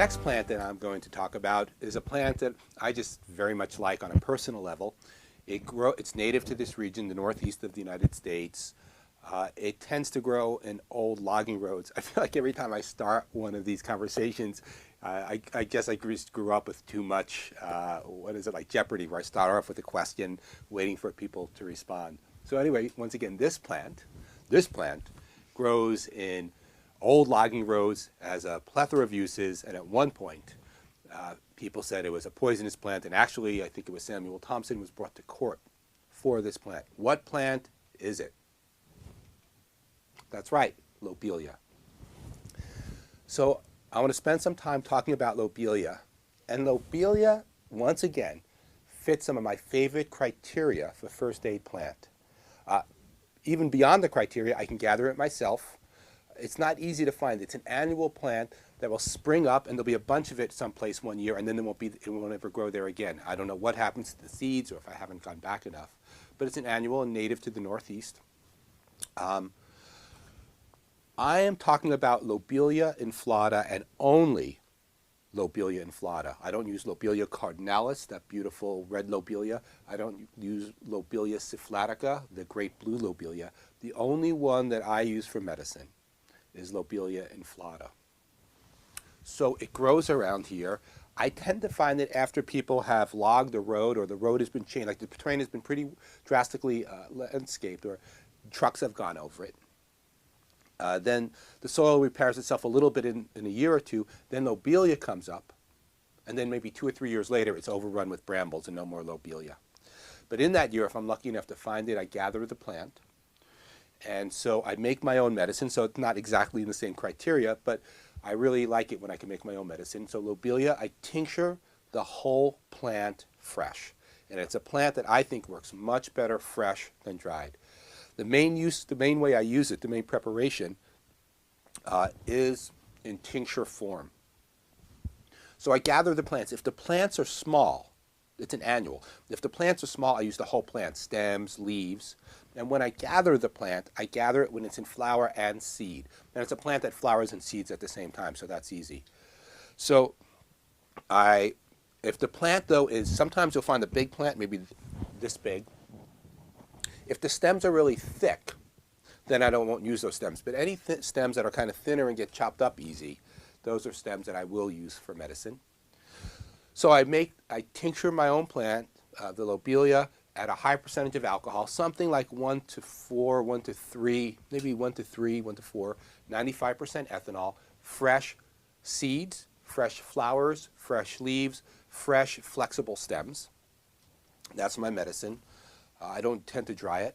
next plant that I'm going to talk about is a plant that I just very much like on a personal level. It's native to this region, the northeast of the United States. It tends to grow in old logging roads. I feel like every time I start one of these conversations, I guess I grew up with too much, what is it, like Jeopardy, where I start off with a question, waiting for people to respond. So anyway, once again, this plant grows in old logging roads, has a plethora of uses, and at one point, people said it was a poisonous plant, and actually, I think it was Samuel Thompson was brought to court for this plant. What plant is it? That's right, Lobelia. So I want to spend some time talking about Lobelia. And Lobelia, once again, fits some of my favorite criteria for first aid plant. Even beyond the criteria, I can gather it myself. It's not easy to find. It's an annual plant that will spring up, and there'll be a bunch of it someplace one year, and then it won't ever grow there again. I don't know what happens to the seeds or if I haven't gone back enough. But it's an annual and native to the Northeast. I am talking about Lobelia inflata and only Lobelia inflata. I don't use Lobelia cardinalis, that beautiful red lobelia. I don't use Lobelia syphlatica, the great blue lobelia. The only one that I use for medicine is Lobelia inflata. So it grows around here. I tend to find that after people have logged the road or the road has been changed, like the terrain has been pretty drastically landscaped or trucks have gone over it, then the soil repairs itself a little bit in a year or two, then Lobelia comes up, and then maybe 2 or 3 years later it's overrun with brambles and no more Lobelia. But in that year, if I'm lucky enough to find it, I gather the plant, and so I make my own medicine. So it's not exactly in the same criteria, but I really like it when I can make my own medicine. So Lobelia, I tincture the whole plant fresh, and it's a plant that I think works much better fresh than dried. The main way I use it, the main preparation, is in tincture form. So I gather the plants. If the plants are small, it's an annual. If the plants are small, I use the whole plant, stems, leaves. And when I gather the plant, I gather it when it's in flower and seed. And it's a plant that flowers and seeds at the same time, so that's easy. So if the plant, though, sometimes you'll find a big plant, maybe this big. If the stems are really thick, then I won't use those stems. But any stems that are kind of thinner and get chopped up easy, those are stems that I will use for medicine. So I tincture my own plant, the Lobelia, at a high percentage of alcohol, something like 1 to 4, 1 to 3, maybe 1 to 3, 1 to 4, 95% ethanol, fresh seeds, fresh flowers, fresh leaves, fresh flexible stems. That's my medicine. I don't tend to dry it.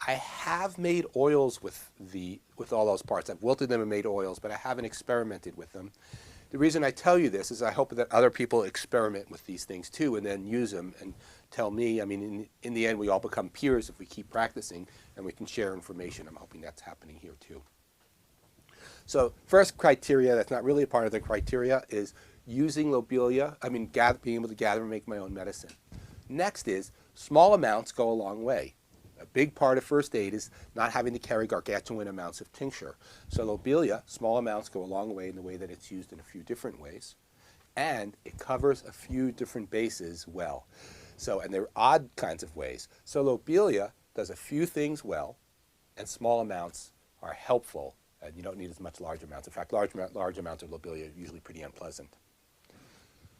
I have made oils with all those parts. I've wilted them and made oils, but I haven't experimented with them. The reason I tell you this is I hope that other people experiment with these things too and then use them and tell me. I mean, in the end, we all become peers if we keep practicing and we can share information. I'm hoping that's happening here too. So first criteria that's not really a part of the criteria is using Lobelia, being able to gather and make my own medicine. Next is small amounts go a long way. A big part of first aid is not having to carry gargantuan amounts of tincture. So Lobelia, small amounts go a long way in the way that it's used in a few different ways. And it covers a few different bases well. And they're odd kinds of ways. So Lobelia does a few things well, and small amounts are helpful, and you don't need as much large amounts. In fact, large amounts of Lobelia are usually pretty unpleasant.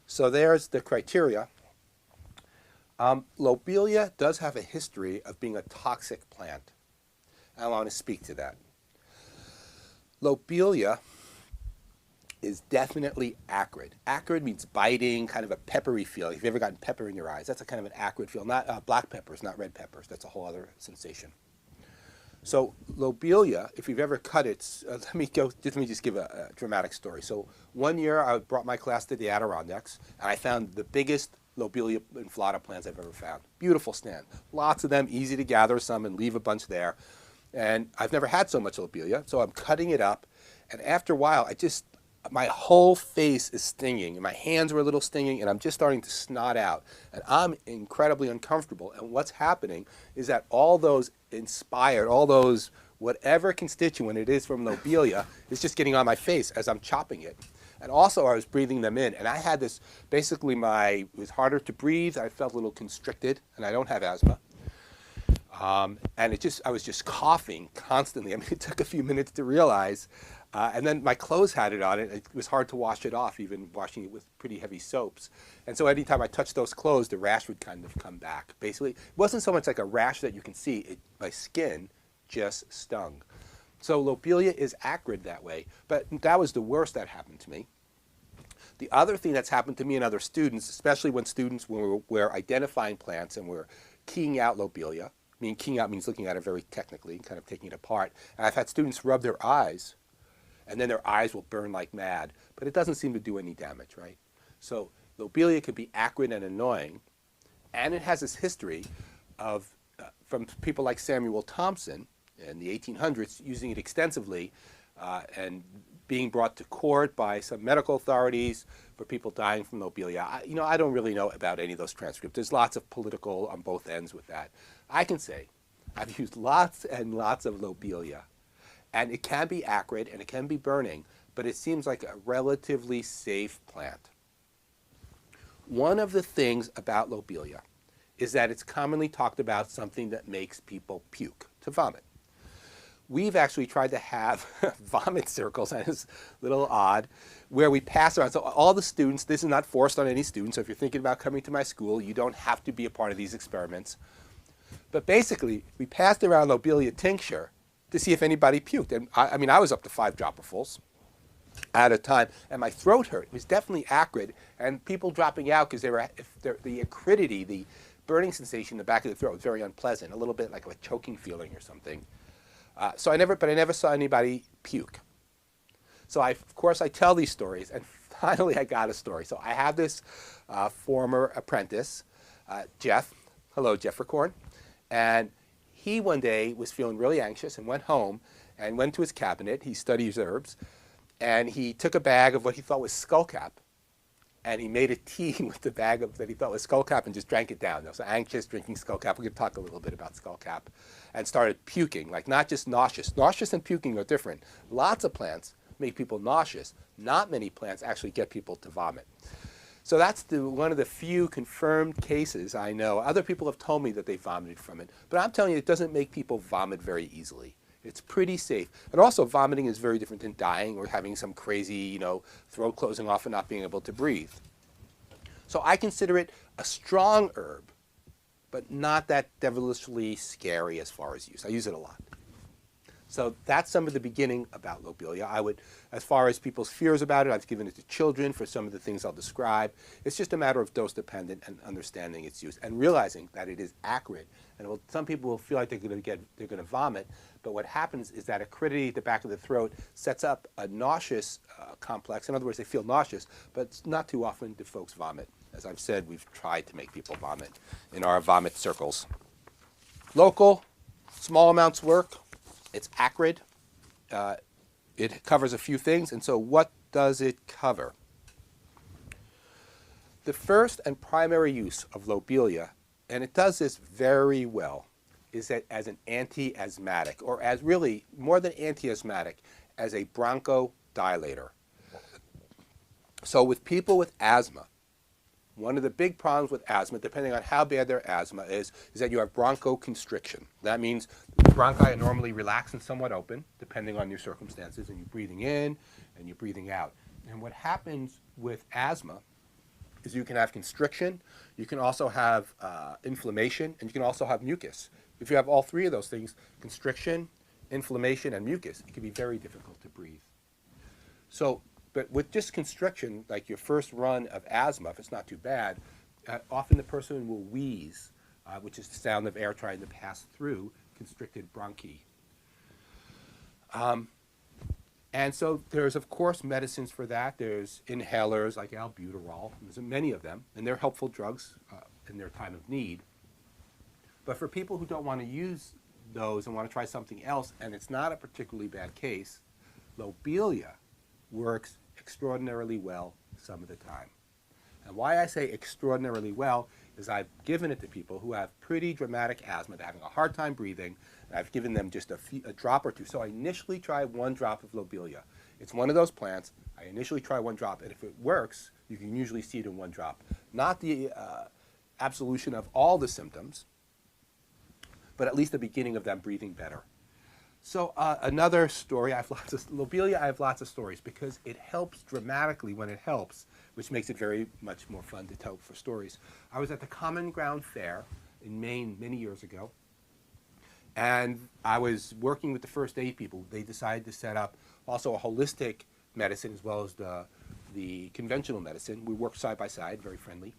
So there's the criteria. Lobelia does have a history of being a toxic plant. I want to speak to that. Lobelia is definitely acrid. Acrid means biting, kind of a peppery feel. If you've ever gotten pepper in your eyes, that's a kind of an acrid feel. Not black peppers, not red peppers. That's a whole other sensation. So Lobelia, if you've ever cut it, let me just give a dramatic story. So one year I brought my class to the Adirondacks, and I found the biggest Lobelia inflata plants I've ever found. Beautiful stand. Lots of them, easy to gather some and leave a bunch there. And I've never had so much Lobelia, so I'm cutting it up. And after a while, my whole face is stinging, and my hands were a little stinging, and I'm just starting to snot out. And I'm incredibly uncomfortable. And what's happening is that all those whatever constituent it is from Lobelia is just getting on my face as I'm chopping it. And also I was breathing them in. And I had this, basically it was harder to breathe. I felt a little constricted, and I don't have asthma. And I was just coughing constantly. I mean, it took a few minutes to realize. And then my clothes had it on it. It was hard to wash it off, even washing it with pretty heavy soaps. And so anytime I touched those clothes, the rash would kind of come back. Basically, it wasn't so much like a rash that you can see. My skin just stung. So lobelia is acrid that way. But that was the worst that happened to me. The other thing that's happened to me and other students, especially when students were identifying plants and were keying out lobelia. I mean, keying out means looking at it very technically, kind of taking it apart. And I've had students rub their eyes, and then their eyes will burn like mad, but it doesn't seem to do any damage, right? So lobelia can be acrid and annoying, and it has this history of, from people like Samuel Thompson in the 1800s, using it extensively and being brought to court by some medical authorities for people dying from lobelia. I don't really know about any of those transcripts. There's lots of political on both ends with that. I can say I've used lots and lots of lobelia, and it can be acrid and it can be burning, but it seems like a relatively safe plant. One of the things about lobelia is that it's commonly talked about something that makes people puke, to vomit. We've actually tried to have vomit circles, and it's a little odd, where we pass around. So all the students, this is not forced on any students, so if you're thinking about coming to my school, you don't have to be a part of these experiments. But basically, we passed around lobelia tincture to see if anybody puked. And I mean, I was up to 5 dropperfuls at a time, and my throat hurt. It was definitely acrid, and people dropping out because the acridity, the burning sensation in the back of the throat was very unpleasant, a little bit like a choking feeling or something. But I never saw anybody puke. So of course I tell these stories, and finally I got a story. So I have this former apprentice, Jeff. Hello, Jeff Ricorn. And he one day was feeling really anxious and went home and went to his cabinet. He studies herbs, and he took a bag of what he thought was skullcap, and he made a tea with the bag that he thought was skullcap and just drank it down. So anxious, drinking skullcap. We're going to talk a little bit about skullcap. And started puking, like not just nauseous. Nauseous and puking are different. Lots of plants make people nauseous. Not many plants actually get people to vomit. So that's one of the few confirmed cases I know. Other people have told me that they vomited from it. But I'm telling you, it doesn't make people vomit very easily. It's pretty safe. And also, vomiting is very different than dying or having some crazy, throat closing off and not being able to breathe. So I consider it a strong herb, but not that devilishly scary as far as use. I use it a lot. So that's some of the beginning about lobelia. As far as people's fears about it, I've given it to children for some of the things I'll describe. It's just a matter of dose dependent and understanding its use and realizing that it is acrid. And some people will feel like they're going to vomit, but what happens is that acridity at the back of the throat sets up a nauseous complex. In other words, they feel nauseous, but it's not too often do folks vomit. As I've said, we've tried to make people vomit in our vomit circles. Local, small amounts work. It's acrid. It covers a few things, and so what does it cover? The first and primary use of lobelia, and it does this very well, is that as an anti-asthmatic, or as really more than anti-asthmatic, as a bronchodilator. So with people with asthma, one of the big problems with asthma, depending on how bad their asthma is that you have bronchoconstriction. That means the bronchi are normally relaxed and somewhat open, depending on your circumstances, and you're breathing in and you're breathing out. And what happens with asthma is you can have constriction, you can also have inflammation, and you can also have mucus. If you have all three of those things, constriction, inflammation, and mucus, it can be very difficult to breathe. So, but with just constriction, like your first run of asthma, if it's not too bad, often the person will wheeze, which is the sound of air trying to pass through constricted bronchi. And so there's, of course, medicines for that. There's inhalers like albuterol. There's many of them, and they're helpful drugs in their time of need. But for people who don't want to use those and want to try something else, and it's not a particularly bad case, lobelia works extraordinarily well some of the time. And why I say extraordinarily well is I've given it to people who have pretty dramatic asthma. They're having a hard time breathing. And I've given them just a drop or two. So I initially tried 1 drop of lobelia. It's one of those plants. I initially try one drop, and if it works, you can usually see it in one drop. Not the absolution of all the symptoms, but at least the beginning of them breathing better. So another story, Lobelia, I have lots of stories because it helps dramatically when it helps, which makes it very much more fun to tell for stories. I was at the Common Ground Fair in Maine many years ago, and I was working with the first aid people. They decided to set up also a holistic medicine as well as the conventional medicine. We worked side by side, very friendly.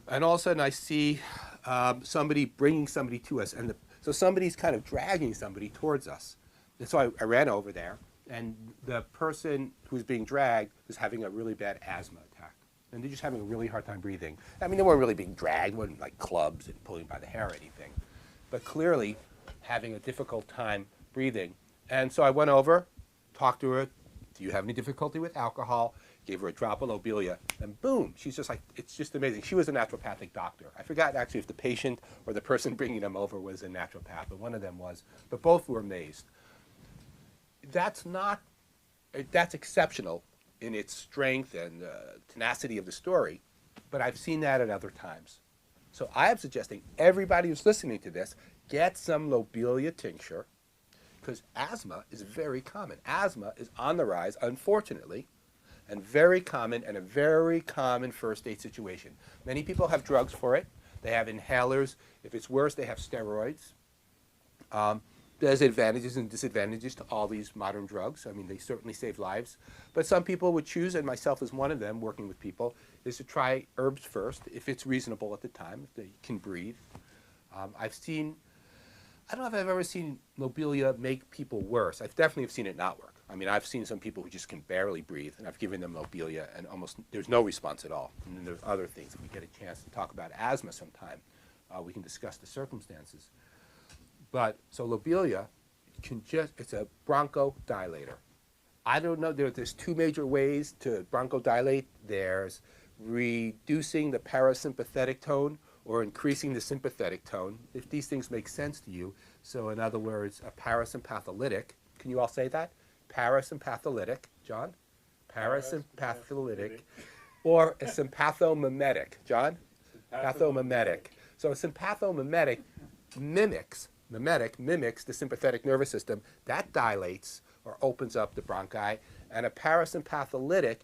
And all of a sudden I see somebody bringing somebody to us, and so somebody's kind of dragging somebody towards us. And so I ran over there, and the person who's being dragged was having a really bad asthma attack. And they're just having a really hard time breathing. I mean, they weren't really being dragged, it wasn't like clubs and pulling by the hair or anything, but clearly having a difficult time breathing. And so I went over, talked to her, do you have any difficulty with alcohol? Gave her a drop of Lobelia, and boom, she's just like, it's just amazing. She was a naturopathic doctor. I forgot actually if the patient or the person bringing them over was a naturopath, but one of them was, but both were amazed. That's exceptional in its strength and tenacity of the story, but I've seen that at other times. So I am suggesting everybody who's listening to this, get some Lobelia tincture, because asthma is very common. Asthma is on the rise, unfortunately, and very common, and a very common first aid situation. Many people have drugs for it. They have inhalers. If it's worse, they have steroids. There's advantages and disadvantages to all these modern drugs. I mean, they certainly save lives. But some people would choose, and myself as one of them, working with people, is to try herbs first, if it's reasonable at the time, if they can breathe. I don't know if I've ever seen Lobelia make people worse. I've definitely seen it not work. I mean, I've seen some people who just can barely breathe, and I've given them Lobelia, and there's no response at all. And then there's other things. If we get a chance to talk about asthma sometime, we can discuss the circumstances. But, so Lobelia, it's a bronchodilator. I don't know, there's two major ways to bronchodilate. There's reducing the parasympathetic tone or increasing the sympathetic tone, if these things make sense to you. So in other words, a parasympatholytic, can you all say that? Parasympatholytic, John? Parasympatholytic. Or a sympathomimetic, John? Sympathomimetic. So a sympathomimetic mimics the sympathetic nervous system. That dilates or opens up the bronchi, and a parasympatholytic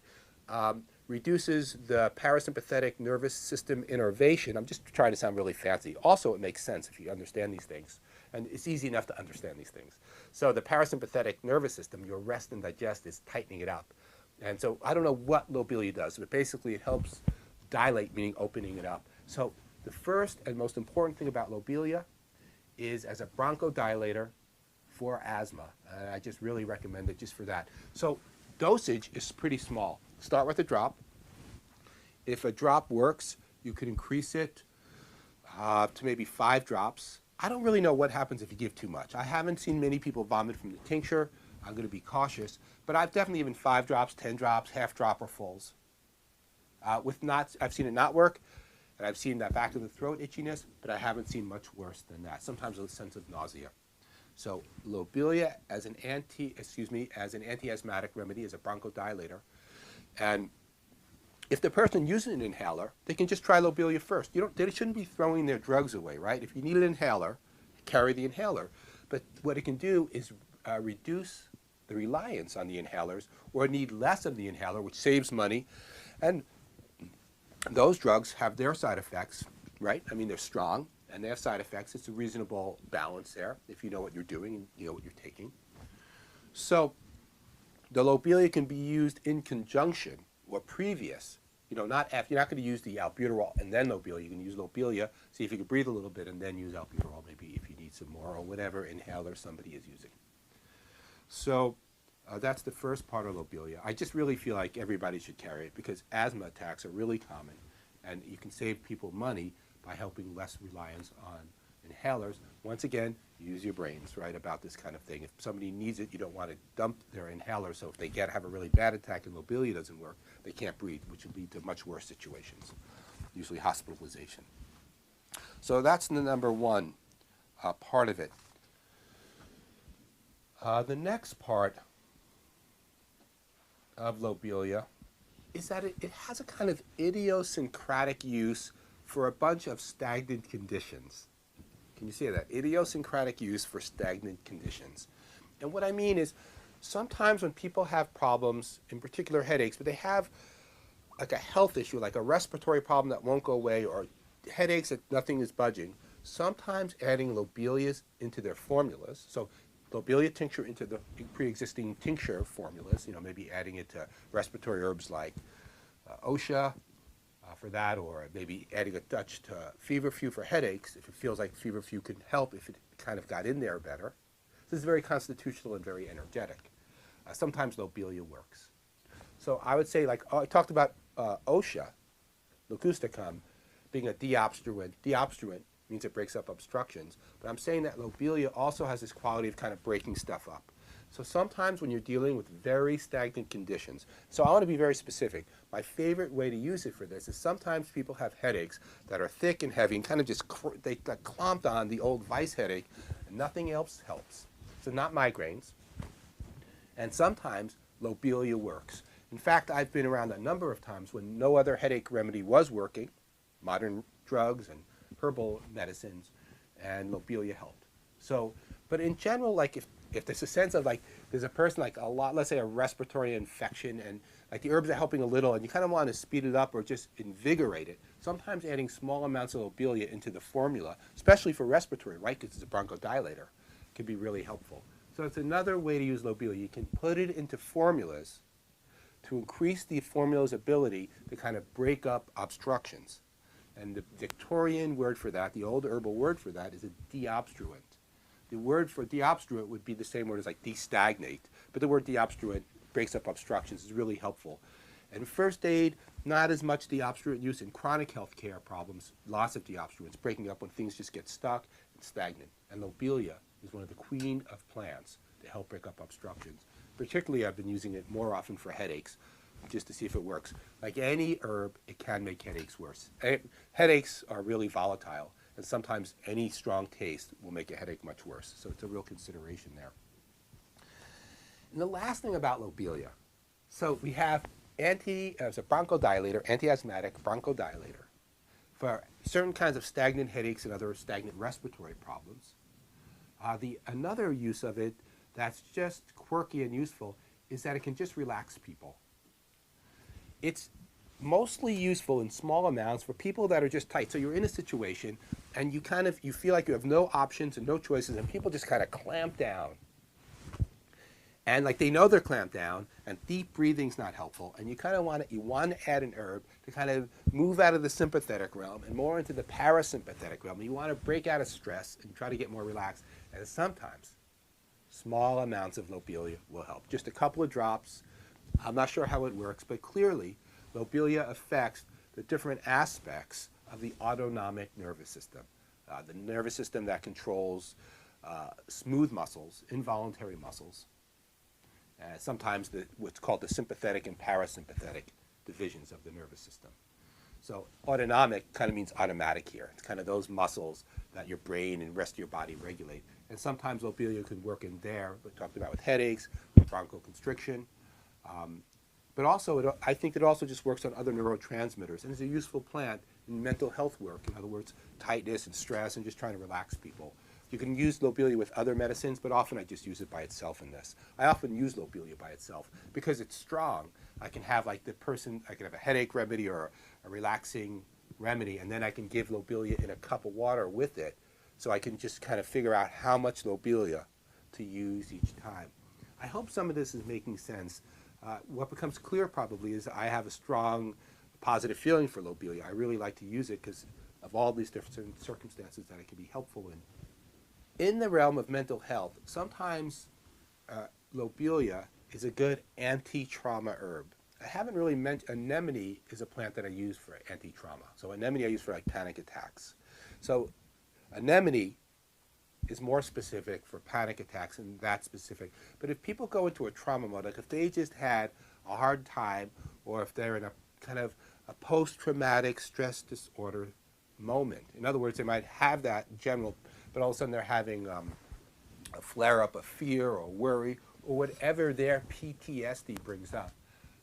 reduces the parasympathetic nervous system innervation. I'm just trying to sound really fancy. Also, it makes sense if you understand these things. And it's easy enough to understand these things. So the parasympathetic nervous system, your rest and digest, is tightening it up. And so I don't know what Lobelia does, but basically it helps dilate, meaning opening it up. So the first and most important thing about Lobelia is as a bronchodilator for asthma. I just really recommend it just for that. So dosage is pretty small. Start with a drop. If a drop works, you could increase it to maybe 5 drops. I don't really know what happens if you give too much. I haven't seen many people vomit from the tincture. I'm going to be cautious. But I've definitely even 5 drops, 10 drops, half drop, or fulls. I've seen it not work, and I've seen that back of the throat itchiness, but I haven't seen much worse than that. Sometimes a sense of nausea. So Lobelia as an anti-asthmatic remedy, as a bronchodilator. And if the person uses an inhaler, they can just try Lobelia first. They shouldn't be throwing their drugs away, right? If you need an inhaler, carry the inhaler. But what it can do is reduce the reliance on the inhalers, or need less of the inhaler, which saves money. And those drugs have their side effects, right? I mean, they're strong, and they have side effects. It's a reasonable balance there if you know what you're doing and you know what you're taking. So the Lobelia can be used in conjunction or previous. You're not going to use the albuterol and then Lobelia. You can use Lobelia, see if you can breathe a little bit, and then use albuterol maybe if you need some more, or whatever inhaler somebody is using. So that's the first part of Lobelia. I just really feel like everybody should carry it because asthma attacks are really common, and you can save people money by helping less reliance on inhalers. Once again, use your brains, right, about this kind of thing. If somebody needs it, you don't want to dump their inhaler, so if they have a really bad attack and Lobelia doesn't work, they can't breathe, which would lead to much worse situations, usually hospitalization. So that's the number one part of it. The next part of lobelia is that it has a kind of idiosyncratic use for a bunch of stagnant conditions. Can you see that? Idiosyncratic use for stagnant conditions. And what I mean is sometimes when people have problems, in particular headaches, but they have like a health issue, like a respiratory problem that won't go away, or headaches that nothing is budging, sometimes adding lobelias into their formulas. So lobelia tincture into the pre-existing tincture formulas, maybe adding it to respiratory herbs like OSHA for that, or maybe adding a touch to feverfew for headaches if it feels like feverfew can help if it kind of got in there better. This is very constitutional and very energetic. Sometimes lobelia works. So I would say, like I talked about OSHA, leucosticum, being a deobstruent. Deobstruent means it breaks up obstructions. But I'm saying that lobelia also has this quality of kind of breaking stuff up. So sometimes when you're dealing with very stagnant conditions, so I want to be very specific. My favorite way to use it for this is sometimes people have headaches that are thick and heavy and kind of just they clomped on the old vice headache and nothing else helps. So not migraines. And sometimes lobelia works. In fact, I've been around a number of times when no other headache remedy was working, modern drugs and herbal medicines, and lobelia helped. So, but in general, like if there's a sense of like there's a person like a lot, let's say a respiratory infection, and like the herbs are helping a little, and you kind of want to speed it up or just invigorate it, sometimes adding small amounts of lobelia into the formula, especially for respiratory, right, because it's a bronchodilator, can be really helpful. So it's another way to use lobelia. You can put it into formulas to increase the formula's ability to kind of break up obstructions. And the Victorian word for that, the old herbal word for that, is a deobstruent. The word for deobstruent would be the same word as like destagnate, but the word deobstruent breaks up obstructions, is really helpful. And first aid, not as much deobstruent use in chronic health care problems, lots of deobstruents, breaking up when things just get stuck and stagnant. And lobelia is one of the queen of plants to help break up obstructions. Particularly, I've been using it more often for headaches, just to see if it works. Like any herb, it can make headaches worse. Headaches are really volatile, and sometimes any strong taste will make a headache much worse. So it's a real consideration there. And the last thing about lobelia, so we have it's a bronchodilator, anti-asthmatic bronchodilator for certain kinds of stagnant headaches and other stagnant respiratory problems. Another use of it that's just quirky and useful is that it can just relax people. It's mostly useful in small amounts for people that are just tight. So you're in a situation and you feel like you have no options and no choices, and people just kind of clamp down. And like they know they're clamped down, and deep breathing's not helpful, and you want to add an herb to kind of move out of the sympathetic realm and more into the parasympathetic realm. You want to break out of stress and try to get more relaxed. And sometimes small amounts of lobelia will help. Just a couple of drops. I'm not sure how it works, but clearly lobelia affects the different aspects of the autonomic nervous system, the nervous system that controls smooth muscles, involuntary muscles, sometimes what's called the sympathetic and parasympathetic divisions of the nervous system. So autonomic kind of means automatic here. It's kind of those muscles that your brain and rest of your body regulate. And sometimes lobelia can work in there. We talked about with headaches, with bronchoconstriction. But also, I think it also just works on other neurotransmitters, and is a useful plant in mental health work. In other words, tightness and stress and just trying to relax people. You can use lobelia with other medicines, but often I just use it by itself in this. I often use lobelia by itself because it's strong. I can have I can have a headache remedy or a relaxing remedy, and then I can give lobelia in a cup of water with it, so I can just kind of figure out how much lobelia to use each time. I hope some of this is making sense. What becomes clear probably is I have a strong positive feeling for lobelia. I really like to use it because of all these different circumstances that it can be helpful in. In the realm of mental health, sometimes lobelia is a good anti-trauma herb. I haven't really mentioned, anemone is a plant that I use for anti-trauma. So anemone I use for like panic attacks. So anemone is more specific for panic attacks and that specific. But if people go into a trauma mode, like if they just had a hard time, or if they're in a kind of a post-traumatic stress disorder moment. In other words, they might have that in general, but all of a sudden they're having a flare-up of fear or worry or whatever their PTSD brings up.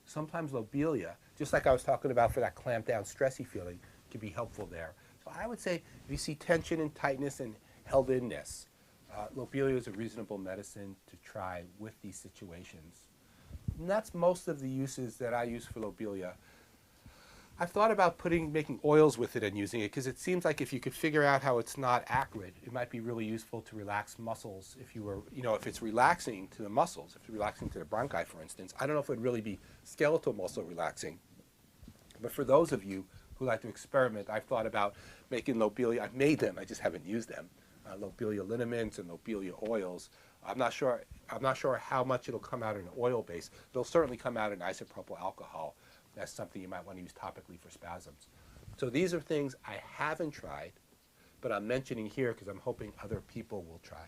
sometimes lobelia, just like I was talking about for that clamped down, stressy feeling, can be helpful there. So I would say if you see tension and tightness and held inness, lobelia is a reasonable medicine to try with these situations. And that's most of the uses that I use for lobelia. I've thought about making oils with it and using it because it seems like if you could figure out how it's not acrid, it might be really useful to relax muscles. If you were, if it's relaxing to the muscles, if it's relaxing to the bronchi, for instance, I don't know if it would really be skeletal muscle relaxing. But for those of you who like to experiment, I've thought about making lobelia. I've made them, I just haven't used them. Lobelia liniments and lobelia oils. I'm not sure how much it'll come out in an oil base. It'll certainly come out in isopropyl alcohol. That's something you might want to use topically for spasms. So these are things I haven't tried, but I'm mentioning here because I'm hoping other people will try.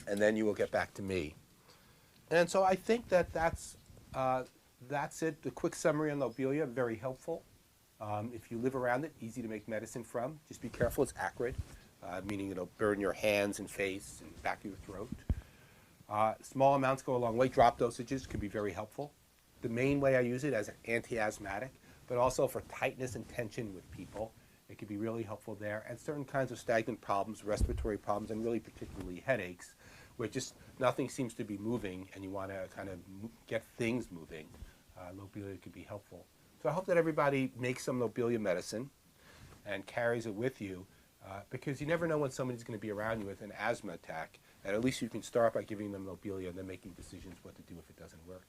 And then you will get back to me. And so I think that's it. The quick summary on lobelia, very helpful. If you live around it, easy to make medicine from. Just be careful, it's acrid, meaning it'll burn your hands and face and back of your throat. Small amounts go a long way. Drop dosages can be very helpful. The main way I use it as an anti-asthmatic, but also for tightness and tension with people. It can be really helpful there. And certain kinds of stagnant problems, respiratory problems, and really particularly headaches, where just nothing seems to be moving and you want to kind of get things moving. Lobelia could be helpful. So I hope that everybody makes some lobelia medicine and carries it with you because you never know when somebody's going to be around you with an asthma attack. And at least you can start by giving them lobelia and then making decisions what to do if it doesn't work.